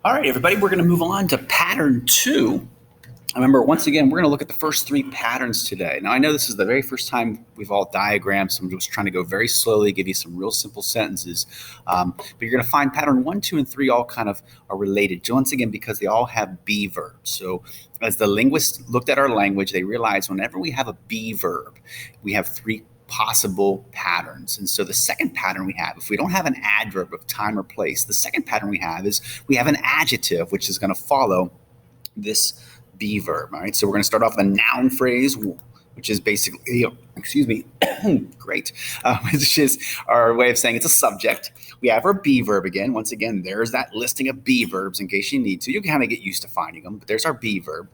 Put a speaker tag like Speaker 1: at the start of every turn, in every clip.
Speaker 1: All right, everybody, we're going to move on to pattern 2. Remember, once again, we're going to look at the first 3 patterns today. Now, I know this is the very first time we've all diagrammed, so I'm just trying to go very slowly, give you some real simple sentences. But you're going to find pattern 1, 2, and 3 all kind of are related, once again, because they all have be verbs. So as the linguists looked at our language, they realized whenever we have a be verb, we have 3 possible patterns. And so the second pattern we have, if we don't have an adverb of time or place, the second pattern we have is we have an adjective, which is going to follow this be verb. All right, so we're going to start off with a noun phrase, which is basically, great, which is our way of saying it's a subject. We have our be verb again. Once again, there's that listing of be verbs in case you need to. You kind of get used to finding them, but there's our be verb.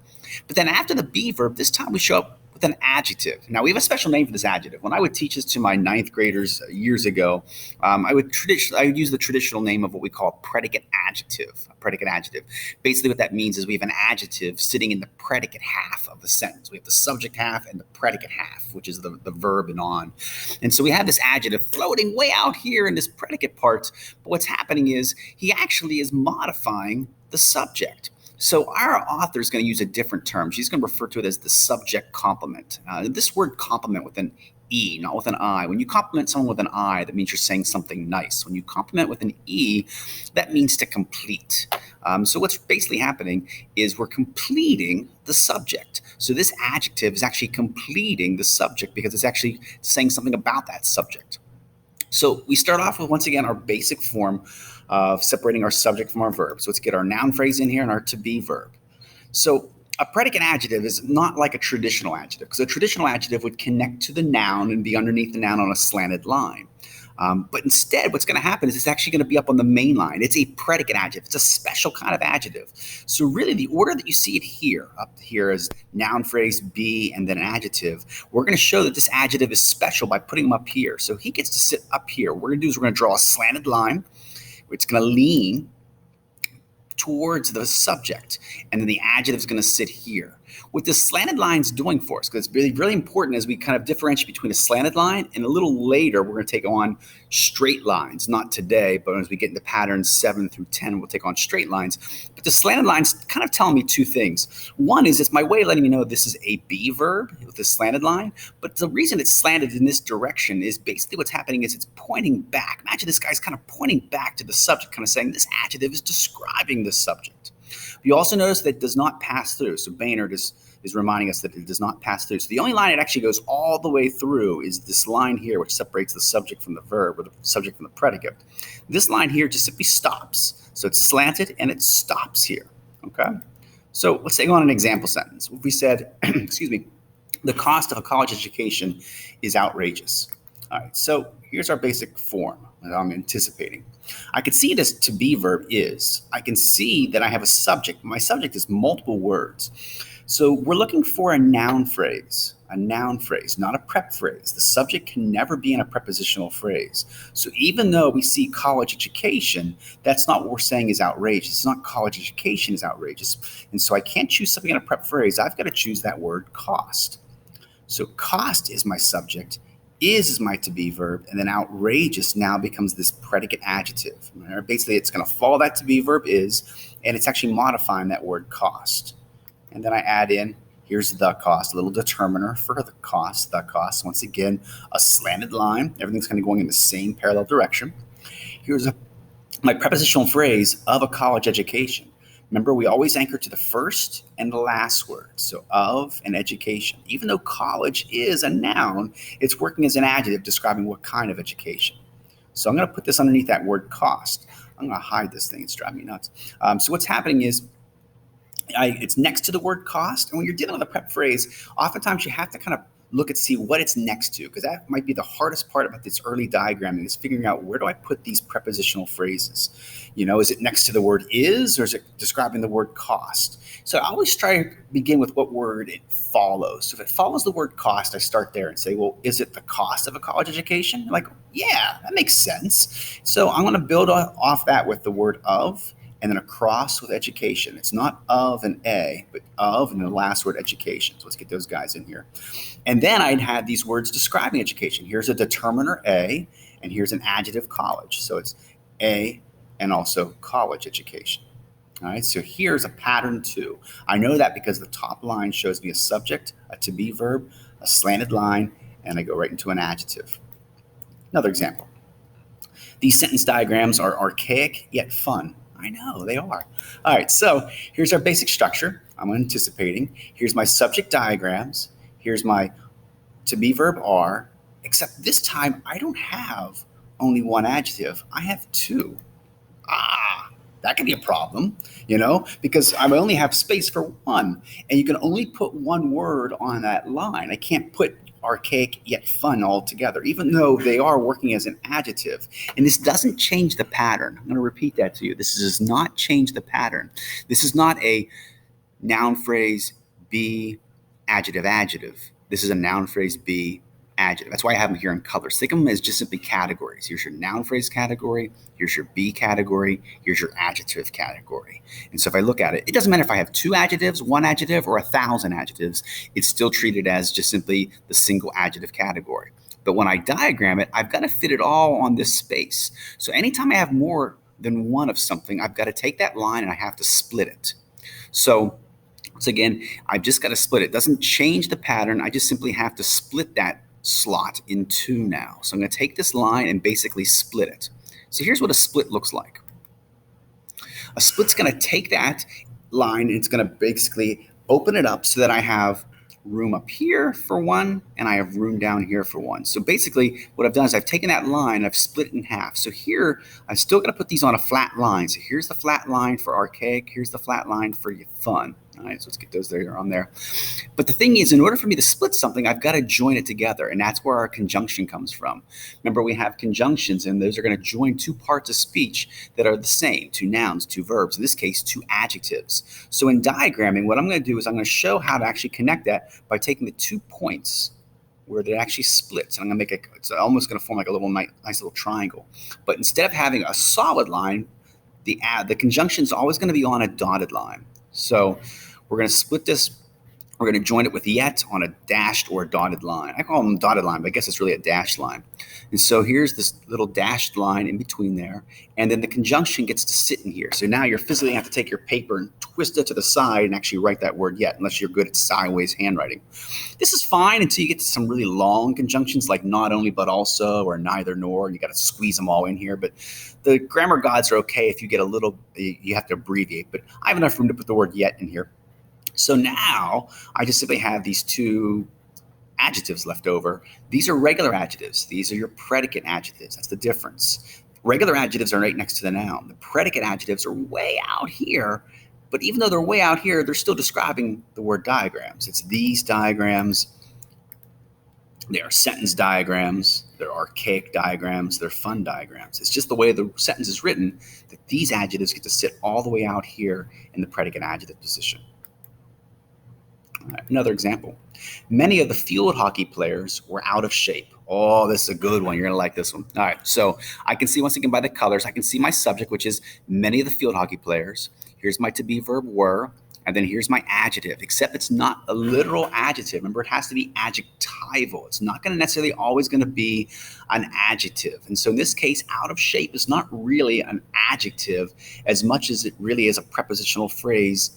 Speaker 1: But then after the be verb, this time we show up with an adjective. Now, we have a special name for this adjective. When I would teach this to my 9th graders years ago, I would use the traditional name of what we call predicate adjective. A predicate adjective. Basically, what that means is we have an adjective sitting in the predicate half of the sentence. We have the subject half and the predicate half, which is the verb and on. And so we have this adjective floating way out here in this predicate part. But what's happening is he actually is modifying the subject. So our author is going to use a different term. She's going to refer to it as the subject complement. This word complement with an E, not with an I. When you compliment someone with an I, that means you're saying something nice. When you compliment with an E, that means to complete. So what's basically happening is we're completing the subject. So this adjective is actually completing the subject because it's actually saying something about that subject. So we start off with, once again, our basic form of separating our subject from our verb. So let's get our noun phrase in here and our to be verb. So a predicate adjective is not like a traditional adjective, because a traditional adjective would connect to the noun and be underneath the noun on a slanted line. But instead, what's going to happen is it's actually going to be up on the main line. It's a predicate adjective. It's a special kind of adjective. So really, the order that you see it here, up here is noun phrase, be, and then an adjective. We're going to show that this adjective is special by putting him up here. So he gets to sit up here. What we're going to do is we're going to draw a slanted line. It's going to lean towards the subject, and then the adjective is going to sit here. What the slanted line is doing for us, because it's really, really important as we kind of differentiate between a slanted line, and a little later we're going to take on straight lines. Not today, but as we get into patterns 7 through 10, we'll take on straight lines. But the slanted line's kind of telling me 2 things. One is it's my way of letting me know this is a be verb with the slanted line, but the reason it's slanted in this direction is basically what's happening is it's pointing back. Imagine this guy's kind of pointing back to the subject, kind of saying this adjective is describing the subject. You also notice that it does not pass through. So Baynard is reminding us that it does not pass through. So the only line it actually goes all the way through is this line here, which separates the subject from the verb, or the subject from the predicate. This line here just simply stops. So it's slanted and it stops here. Okay? So let's take on an example sentence. If we said, excuse me, the cost of a college education is outrageous. All right, so here's our basic form that I'm anticipating. I can see this to be verb is. I can see that I have a subject. My subject is multiple words. So we're looking for a noun phrase, not a prep phrase. The subject can never be in a prepositional phrase. So even though we see college education, that's not what we're saying is outrageous. It's not college education is outrageous. And so I can't choose something in a prep phrase. I've got to choose that word cost. So cost is my subject. Is my to be verb, and then outrageous now becomes this predicate adjective. Basically, it's going to follow that to be verb is, and it's actually modifying that word cost. And then I add in, here's the cost, a little determiner for the cost. Once again, a slanted line. Everything's kind of going in the same parallel direction. Here's my prepositional phrase of a college education. Remember, we always anchor to the first and the last word, so of and education. Even though college is a noun, it's working as an adjective describing what kind of education. So I'm going to put this underneath that word cost. I'm going to hide this thing. It's driving me nuts. So what's happening is it's next to the word cost. And when you're dealing with a prep phrase, oftentimes you have to kind of look and see what it's next to, because that might be the hardest part about this early diagramming is figuring out where do I put these prepositional phrases. Is it next to the word is, or is it describing the word cost? So I always try to begin with what word it follows. So if it follows the word cost, I start there and say, well, is it the cost of a college education? I'm like, yeah, that makes sense. So I'm going to build off that with the word of, and then across with education. It's not of and a, but of and the last word education. So let's get those guys in here. And then I'd have these words describing education. Here's a determiner a, and here's an adjective college. So it's a and also college education. All right, so here's a pattern 2. I know that because the top line shows me a subject, a to-be verb, a slanted line, and I go right into an adjective. Another example. These sentence diagrams are archaic yet fun. I know, they are. All right, so here's our basic structure. I'm anticipating. Here's my subject diagrams. Here's my to-be verb are, except this time I don't have only one adjective. I have 2. That can be a problem, because I only have space for one, and you can only put one word on that line. I can't put archaic yet fun all together, even though they are working as an adjective. And this doesn't change the pattern. I'm going to repeat that to you. This does not change the pattern. This is not a noun phrase be adjective adjective. This is a noun phrase be adjective. That's why I have them here in colors. Think of them as just simply categories. Here's your noun phrase category. Here's your be category. Here's your adjective category. And so if I look at it, it doesn't matter if I have 2 adjectives, 1 adjective, or 1,000 adjectives. It's still treated as just simply the single adjective category. But when I diagram it, I've got to fit it all on this space. So anytime I have more than one of something, I've got to take that line and I have to split it. So once again, I've just got to split it. It doesn't change the pattern. I just simply have to split that slot in 2 now. So I'm going to take this line and basically split it. So here's what a split looks like. A split's going to take that line and it's going to basically open it up so that I have room up here for one and I have room down here for one. So basically what I've done is I've taken that line and I've split it in half. So here I'm still going to put these on a flat line. So here's the flat line for archaic. Here's the flat line for fun. All right, so let's get those there on there. But the thing is, in order for me to split something, I've got to join it together, and that's where our conjunction comes from. Remember, we have conjunctions, and those are going to join 2 parts of speech that are the same, 2 nouns, 2 verbs, in this case, 2 adjectives. So in diagramming, what I'm going to do is I'm going to show how to actually connect that by taking the 2 points where it actually splits. And I'm going to make it's almost going to form like a little nice little triangle. But instead of having a solid line, the conjunction is always going to be on a dotted line. So we're going to split this. We're going to join it with yet on a dashed or a dotted line. I call them dotted line, but I guess it's really a dashed line. And so here's this little dashed line in between there. And then the conjunction gets to sit in here. So now you're physically going to have to take your paper and twist it to the side and actually write that word yet, unless you're good at sideways handwriting. This is fine until you get to some really long conjunctions like not only but also or neither nor. You got to squeeze them all in here. But the grammar gods are okay if you get a little, you have to abbreviate. But I have enough room to put the word yet in here. So now I just simply have these 2 adjectives left over. These are regular adjectives. These are your predicate adjectives. That's the difference. Regular adjectives are right next to the noun. The predicate adjectives are way out here, but even though they're way out here, they're still describing the word diagrams. It's these diagrams. They are sentence diagrams. They're archaic diagrams. They're fun diagrams. It's just the way the sentence is written that these adjectives get to sit all the way out here in the predicate adjective position. Another example. Many of the field hockey players were out of shape. Oh, this is a good one. You're going to like this one. All right. So I can see once again by the colors, I can see my subject, which is many of the field hockey players. Here's my to-be verb were. And then here's my adjective, except it's not a literal adjective. Remember, it has to be adjectival. It's not going to necessarily always going to be an adjective. And so in this case, out of shape is not really an adjective as much as it really is a prepositional phrase,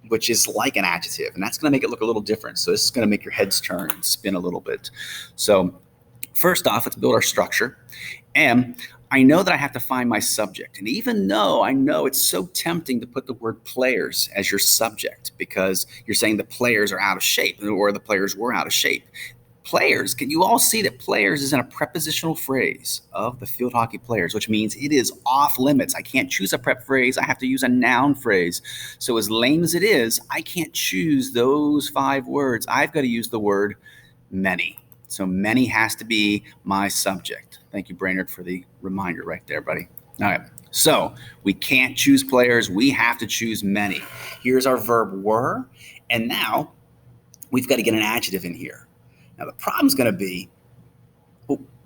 Speaker 1: which is like an adjective, and that's going to make it look a little different. So this is going to make your heads turn and spin a little bit. So first off, let's build our structure. And I know that I have to find my subject. And even though I know it's so tempting to put the word players as your subject because you're saying the players are out of shape or the players were out of shape. Players, can you all see that players is in a prepositional phrase of the field hockey players, which means it is off limits. I can't choose a prep phrase. I have to use a noun phrase. So as lame as it is, I can't choose those 5 words. I've got to use the word many. So many has to be my subject. Thank you, Brainerd, for the reminder right there, buddy. All right. So we can't choose players. We have to choose many. Here's our verb were. And now we've got to get an adjective in here. Now, the problem's going to be,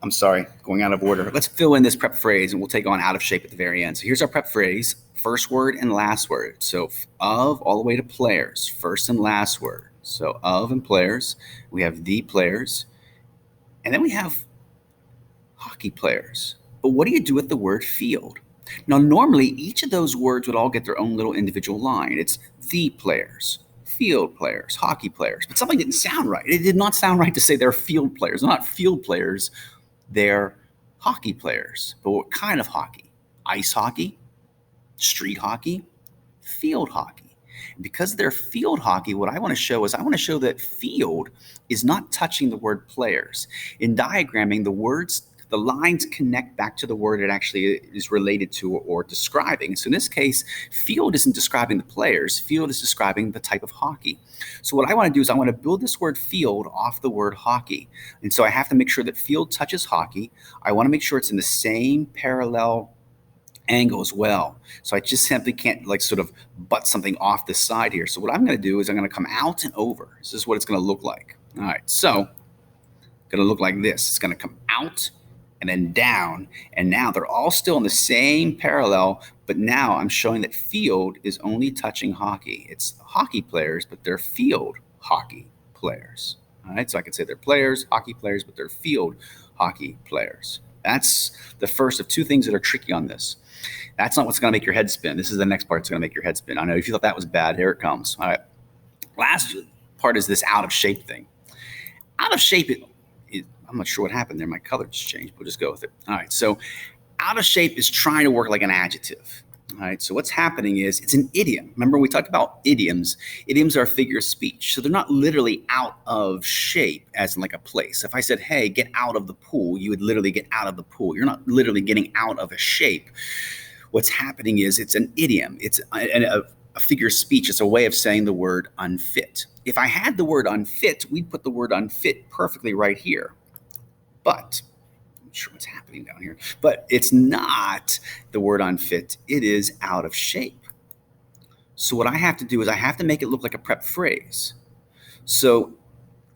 Speaker 1: I'm sorry, going out of order. Let's fill in this prep phrase, and we'll take on out of shape at the very end. So here's our prep phrase, first word and last word. So of all the way to players, first and last word. So of and players, we have the players, and then we have hockey players. But what do you do with the word field? Now, normally, each of those words would all get their own little individual line. It's the players, field players, hockey players. But something didn't sound right. It did not sound right to say they're field players. They're not field players. They're hockey players. But what kind of hockey? Ice hockey, street hockey, field hockey. And because they're field hockey, what I want to show is I want to show that field is not touching the word players. In diagramming, the lines connect back to the word it actually is related to or describing. So in this case, field isn't describing the players. Field is describing the type of hockey. So what I want to do is I want to build this word field off the word hockey. And so I have to make sure that field touches hockey. I want to make sure it's in the same parallel angle as well. So I just simply can't like sort of butt something off the side here. So what I'm going to do is I'm going to come out and over. This is what it's going to look like. All right, so it's going to look like this. It's going to come out and then down, and now they're all still in the same parallel, but now I'm showing that field is only touching hockey. It's hockey players, but they're field hockey players. All right, so I can say they're players, hockey players, but they're field hockey players. That's the first of two things that are tricky on this. That's not what's going to make your head spin. This is the next part that's going to make your head spin. I know if you thought that was bad, here it comes. All right. Last part is this out of shape thing. Out of shape, I'm not sure what happened there. My color just changed. We'll just go with it. All right. So out of shape is trying to work like an adjective. All right. So what's happening is it's an idiom. Remember we talked about idioms. Idioms are a figure of speech. So they're not literally out of shape as in like a place. If I said, hey, get out of the pool, you would literally get out of the pool. You're not literally getting out of a shape. What's happening is it's an idiom. It's a figure of speech. It's a way of saying the word unfit. If I had the word unfit, we'd put the word unfit perfectly right here. But I'm not sure what's happening down here. But it's not the word unfit. It is out of shape. So what I have to do is I have to make it look like a prep phrase. So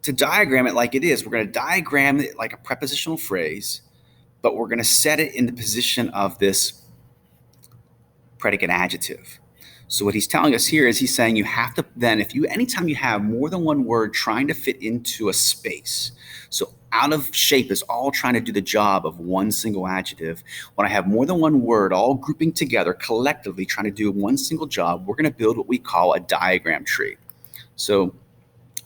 Speaker 1: to diagram it like it is, we're going to diagram it like a prepositional phrase, but we're going to set it in the position of this predicate adjective. So what he's telling us here is he's saying you have to then, anytime you have more than one word trying to fit into a space, so out of shape is all trying to do the job of one single adjective. When I have more than one word all grouping together collectively trying to do one single job, we're going to build what we call a diagram tree. So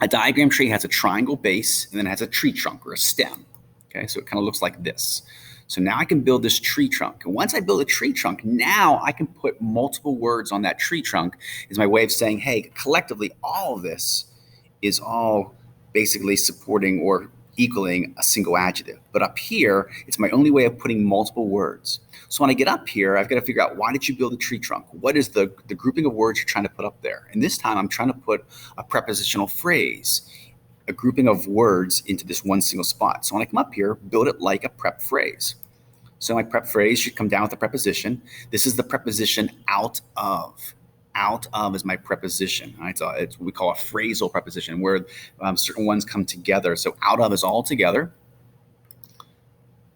Speaker 1: a diagram tree has a triangle base and then it has a tree trunk or a stem. Okay, so it kind of looks like this. So now I can build this tree trunk. And once I build a tree trunk, now I can put multiple words on that tree trunk is my way of saying, hey, collectively, all of this is all basically supporting or equaling a single adjective. But up here, it's my only way of putting multiple words. So when I get up here, I've got to figure out, why did you build a tree trunk? What is the grouping of words you're trying to put up there? And this time I'm trying to put a prepositional phrase, a grouping of words into this one single spot. So when I come up here, build it like a prep phrase. So my prep phrase should come down with a preposition. This is the preposition out of. Out of is my preposition. Right? So it's what we call a phrasal preposition where certain ones come together. So out of is all together.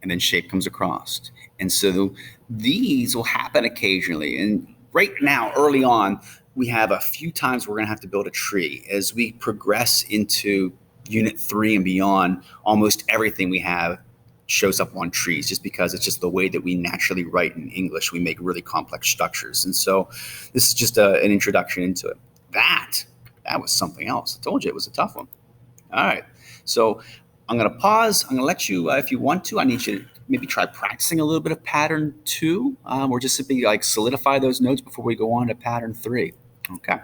Speaker 1: And then shape comes across. And so these will happen occasionally. And right now, early on, we have a few times we're going to have to build a tree. As we progress into Unit 3 and beyond, almost everything we have shows up on trees just because it's just the way that we naturally write in English. We make really complex structures. And so this is just an introduction into it. That was something else. I told you it was a tough one. All right. So I'm going to pause. I'm going to let you, if you want to, I need you to maybe try practicing a little bit of pattern 2 or just simply like solidify those notes before we go on to pattern 3. Okay.